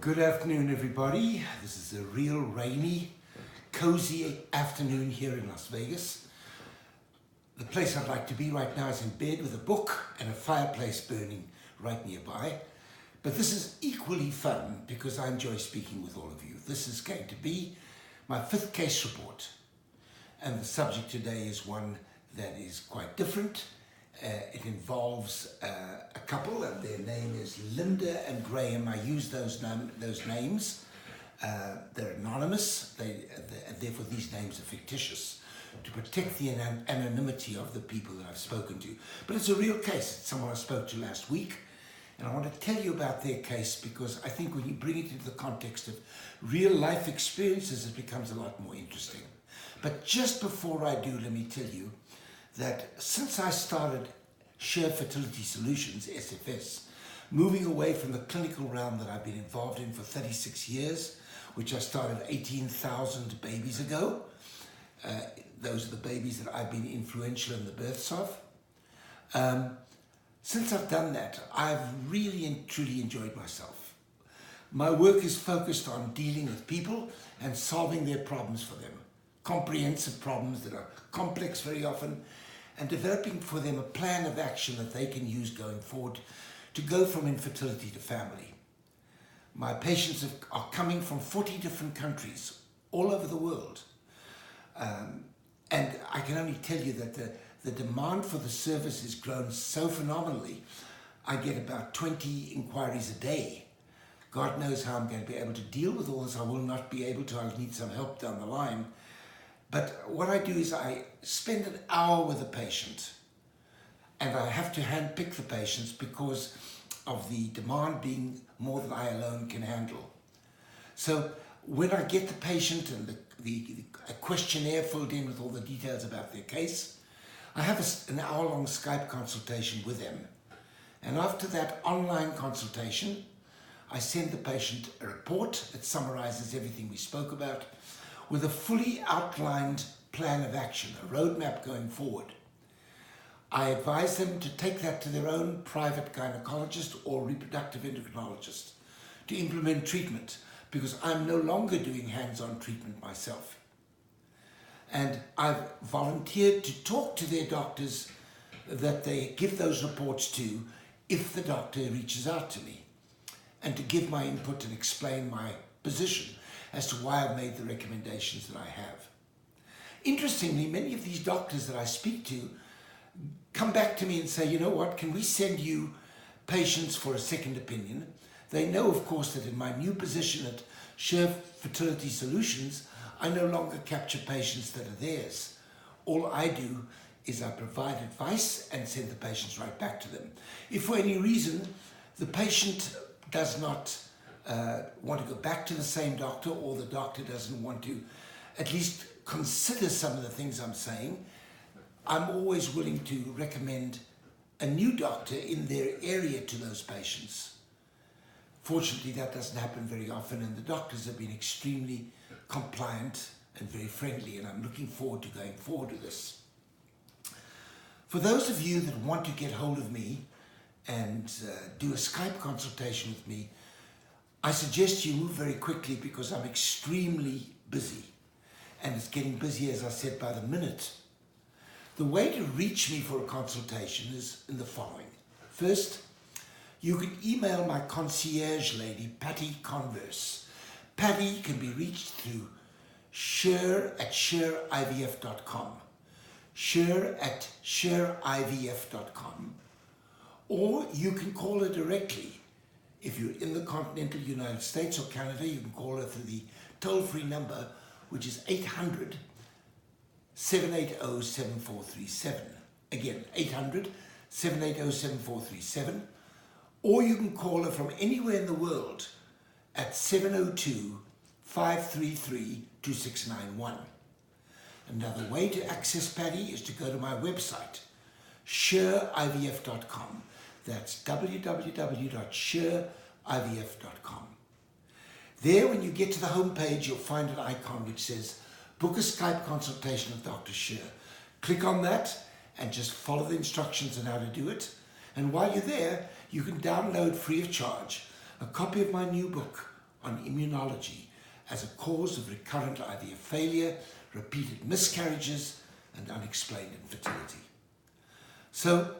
Good afternoon, everybody. This is a real rainy, cozy afternoon here in Las Vegas. The place I'd like to be right now is in bed with a book and a fireplace burning right nearby. But this is equally fun because I enjoy speaking with all of you. This is going to be my 5th case report. And the subject today is one that is quite different. It involves a couple, and their name is Linda and Graham. I use those names. They're anonymous, and therefore these names are fictitious to protect the anonymity of the people that I've spoken to. But it's a real case. It's someone I spoke to last week, and I want to tell you about their case because I think when you bring it into the context of real life experiences, it becomes a lot more interesting. But just before I do, let me tell you that since I started Share Fertility Solutions, SFS, moving away from the clinical realm that I've been involved in for 36 years, which I started 18,000 babies ago. Those are the babies that I've been influential in the births of. Since I've done that, I've really and truly enjoyed myself. My work is focused on dealing with people and solving their problems for them. Comprehensive problems that are complex very often, and developing for them a plan of action that they can use going forward to go from infertility to family. My patients are coming from 40 different countries all over the world. And I can only tell you that the demand for the service has grown so phenomenally. I get about 20 inquiries a day. God knows how I'm going to be able to deal with all this. I will not be able to. I'll need some help down the line. But what I do is I spend an hour with a patient, and I have to handpick the patients because of the demand being more than I alone can handle. So when I get the patient and a questionnaire filled in with all the details about their case, I have an hour-long Skype consultation with them. And after that online consultation, I send the patient a report that summarizes everything we spoke about, with a fully outlined plan of action, a roadmap going forward. I advise them to take that to their own private gynecologist or reproductive endocrinologist to implement treatment, because I'm no longer doing hands-on treatment myself. And I've volunteered to talk to their doctors that they give those reports to if the doctor reaches out to me, and to give my input and explain my position as to why I've made the recommendations that I have. Interestingly, many of these doctors that I speak to come back to me and say, you know what, can we send you patients for a second opinion? They know, of course, that in my new position at Share Fertility Solutions, I no longer capture patients that are theirs. All I do is I provide advice and send the patients right back to them. If for any reason the patient does not want to go back to the same doctor, or the doctor doesn't want to at least consider some of the things I'm saying, I'm always willing to recommend a new doctor in their area to those patients. Fortunately, that doesn't happen very often, and the doctors have been extremely compliant and very friendly, and I'm looking forward to going forward with this. For those of you that want to get hold of me and do a Skype consultation with me, I suggest you move very quickly because I'm extremely busy, and it's getting busy, as I said, by the minute. The way to reach me for a consultation is in the following. First, you can email my concierge lady, Patty Converse. Patty can be reached through share@shareivf.com, share@shareivf.com, or you can call her directly. If you're in the continental United States or Canada, you can call her through the toll-free number, which is 800-780-7437. Again, 800-780-7437. Or you can call her from anywhere in the world at 702-533-2691. Another way to access Patty is to go to my website, shareivf.com. That's www.shareivf.com. There, when you get to the home page, you'll find an icon which says, book a Skype consultation with Dr. Sher. Click on that and just follow the instructions on how to do it. And while you're there, you can download free of charge a copy of my new book, on immunology as a cause of recurrent IVF failure, repeated miscarriages, and unexplained infertility. So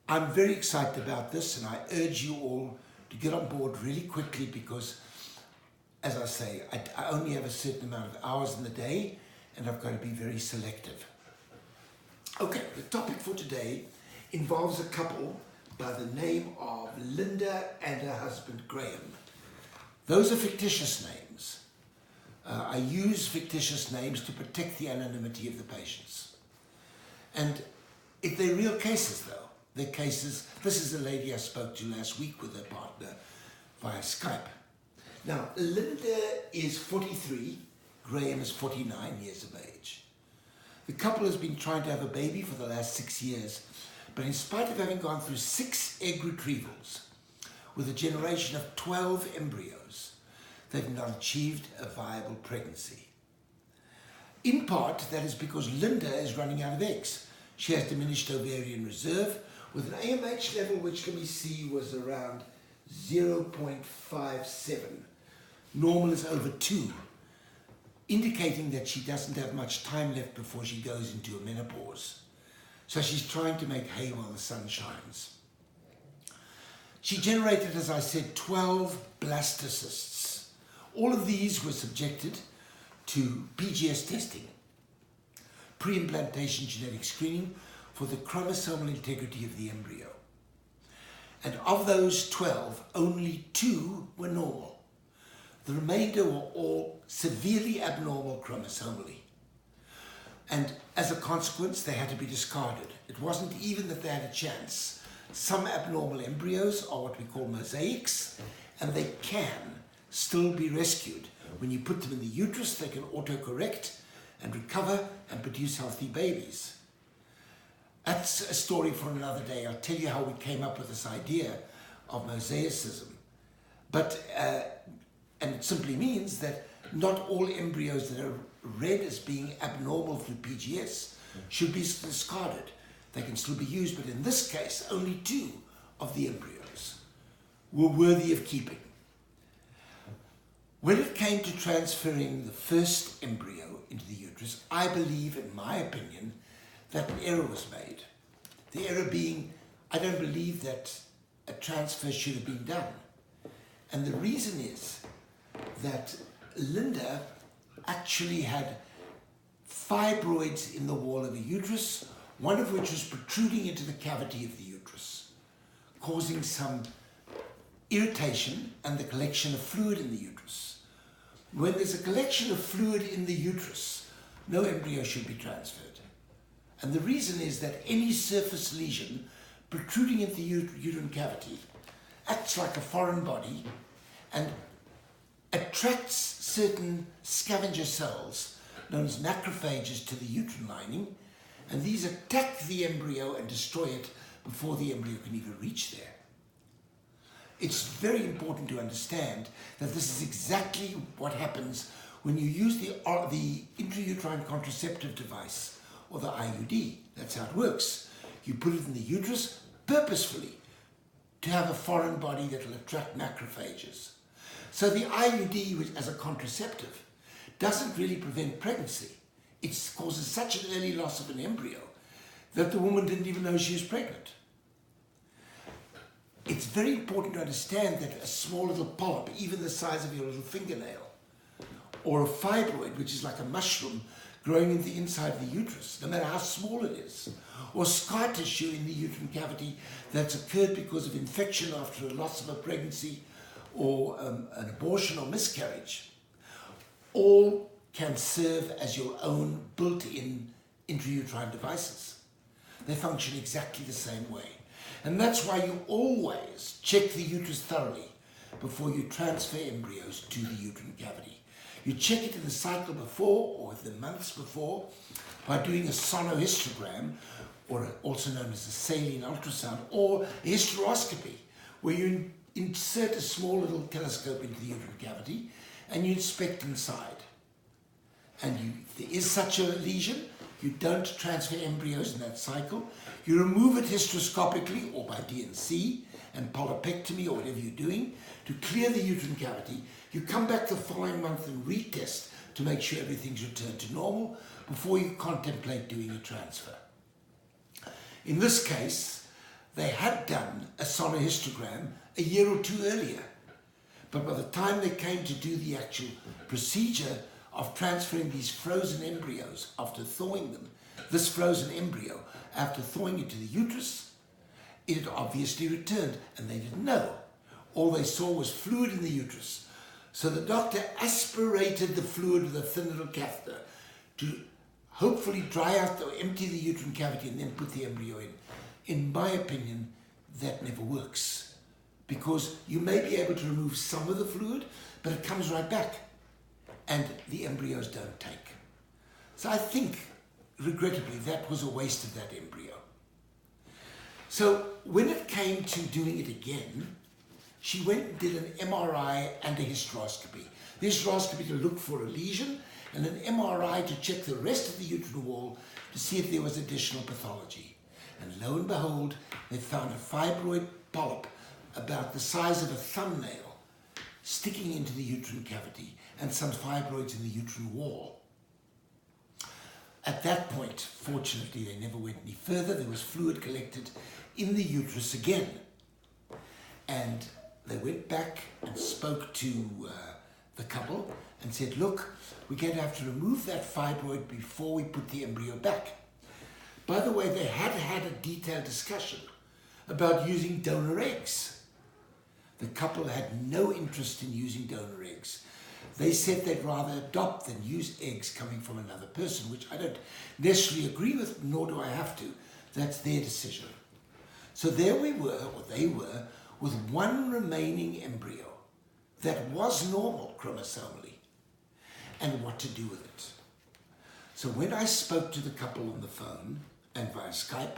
I'm very excited about this, and I urge you all to get on board really quickly because, as I say, I only have a certain amount of hours in the day, and I've got to be very selective. Okay, the topic for today involves a couple by the name of Linda and her husband Graham. Those are fictitious names. I use fictitious names to protect the anonymity of the patients. And if they're real cases though, they're cases, this is a lady I spoke to last week with her partner via Skype. Now, Linda is 43, Graham is 49 years of age. The couple has been trying to have a baby for the last 6 years, but in spite of having gone through 6 egg retrievals with a generation of 12 embryos, they've not achieved a viable pregnancy. In part, that is because Linda is running out of eggs. She has diminished ovarian reserve with an AMH level which let me see was around 0.57. Normal is over 2, indicating that she doesn't have much time left before she goes into a menopause. So she's trying to make hay while the sun shines. She generated, as I said, 12 blastocysts. All of these were subjected to PGS testing, pre-implantation genetic screening for the chromosomal integrity of the embryo. And of those 12, only 2 were normal. The remainder were all severely abnormal chromosomally. And as a consequence, they had to be discarded. It wasn't even that they had a chance. Some abnormal embryos are what we call mosaics, and they can still be rescued. When you put them in the uterus, they can autocorrect and recover and produce healthy babies. That's a story for another day. I'll tell you how we came up with this idea of mosaicism. But, and it simply means that not all embryos that are read as being abnormal through PGS should be discarded. They can still be used, but in this case, only 2 of the embryos were worthy of keeping. When it came to transferring the first embryo into the uterus, I believe, in my opinion, that an error was made. The error being, I don't believe that a transfer should have been done. And the reason is that Linda actually had fibroids in the wall of the uterus, one of which was protruding into the cavity of the uterus, causing some irritation and the collection of fluid in the uterus. When there's a collection of fluid in the uterus, no embryo should be transferred. And the reason is that any surface lesion protruding into the uterine cavity acts like a foreign body and attracts certain scavenger cells known as macrophages to the uterine lining, and these attack the embryo and destroy it before the embryo can even reach there. It's very important to understand that this is exactly what happens when you use the intrauterine contraceptive device, or the IUD. That's how it works. You put it in the uterus purposefully to have a foreign body that will attract macrophages. So the IUD, as a contraceptive, doesn't really prevent pregnancy. It causes such an early loss of an embryo that the woman didn't even know she was pregnant. It's very important to understand that a small little polyp, even the size of your little fingernail, or a fibroid, which is like a mushroom growing in the inside of the uterus, no matter how small it is, or scar tissue in the uterine cavity that's occurred because of infection after a loss of a pregnancy or an abortion or miscarriage, all can serve as your own built-in intrauterine devices. They function exactly the same way. And that's why you always check the uterus thoroughly before you transfer embryos to the uterine cavity. You check it in the cycle before or the months before by doing a sonohysterogram, or also known as a saline ultrasound, or a hysteroscopy, where you insert a small little telescope into the uterine cavity and you inspect inside. And if there is such a lesion, You don't transfer embryos in that cycle. You remove it hysteroscopically or by DNC and polypectomy or whatever you're doing to clear the uterine cavity. You come back the following month and retest to make sure everything's returned to normal before you contemplate doing a transfer. In this case, they had done a sonohystogram a year or two earlier, but by the time they came to do the actual procedure of transferring these frozen embryos after thawing them, this frozen embryo, after thawing it to the uterus, it had obviously returned, and they didn't know. All they saw was fluid in the uterus. So the doctor aspirated the fluid with a thin little catheter to hopefully dry out or empty the uterine cavity and then put the embryo in. In my opinion, that never works, because you may be able to remove some of the fluid, but it comes right back and the embryos don't take. So I think, regrettably, that was a waste of that embryo. So when it came to doing it again, she went and did an MRI and a hysteroscopy. The hysteroscopy to look for a lesion, and an MRI to check the rest of the uterine wall to see if there was additional pathology. And lo and behold, they found a fibroid polyp about the size of a thumbnail sticking into the uterine cavity and some fibroids in the uterine wall. At that point, fortunately, they never went any further. There was fluid collected in the uterus again. And they went back and spoke to the couple and said, look, we're going to have to remove that fibroid before we put the embryo back. By the way, they had had a detailed discussion about using donor eggs. The couple had no interest in using donor eggs. They said they'd rather adopt than use eggs coming from another person, which I don't necessarily agree with, nor do I have to. That's their decision. So there we were, or they were, with one remaining embryo that was normal chromosomally, and what to do with it. So when I spoke to the couple on the phone and via Skype,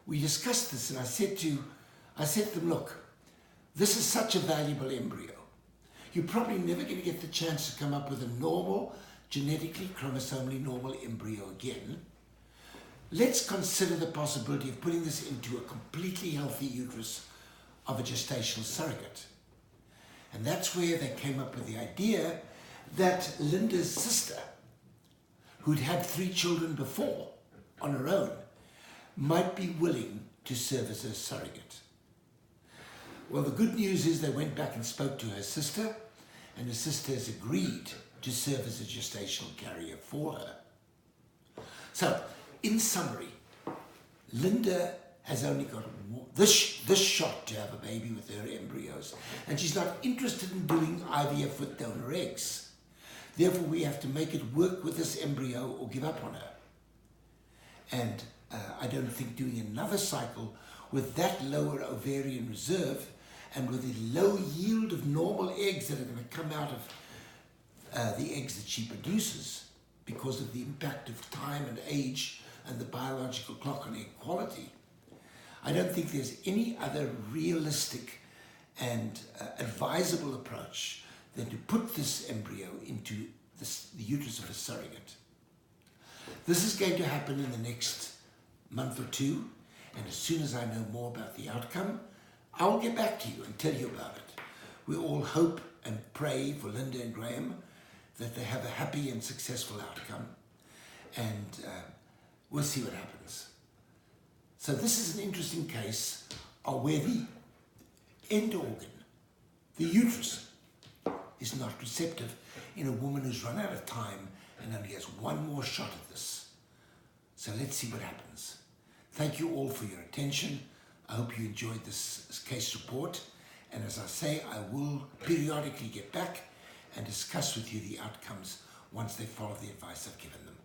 we discussed this, and I said to them, look, this is such a valuable embryo. You're probably never going to get the chance to come up with a normal, genetically, chromosomally normal embryo again. Let's consider the possibility of putting this into a completely healthy uterus of a gestational surrogate. And that's where they came up with the idea that Linda's sister, who'd had 3 children before on her own, might be willing to serve as a surrogate. Well, the good news is they went back and spoke to her sister, and her sister has agreed to serve as a gestational carrier for her. So, in summary, Linda has only got this shot to have a baby with her embryos, and she's not interested in doing IVF with donor eggs. Therefore, we have to make it work with this embryo or give up on her. And I don't think doing another cycle with that lower ovarian reserve and with the low yield of normal eggs that are going to come out of the eggs that she produces because of the impact of time and age and the biological clock on egg quality, I don't think there's any other realistic and advisable approach than to put this embryo into the uterus of a surrogate. This is going to happen in the next month or two, and as soon as I know more about the outcome, I'll get back to you and tell you about it. We all hope and pray for Linda and Graham that they have a happy and successful outcome, and we'll see what happens. So this is an interesting case of where the end organ, the uterus, is not receptive in a woman who's run out of time and only has one more shot at this. So let's see what happens. Thank you all for your attention. I hope you enjoyed this case report. And as I say, I will periodically get back and discuss with you the outcomes once they follow the advice I've given them.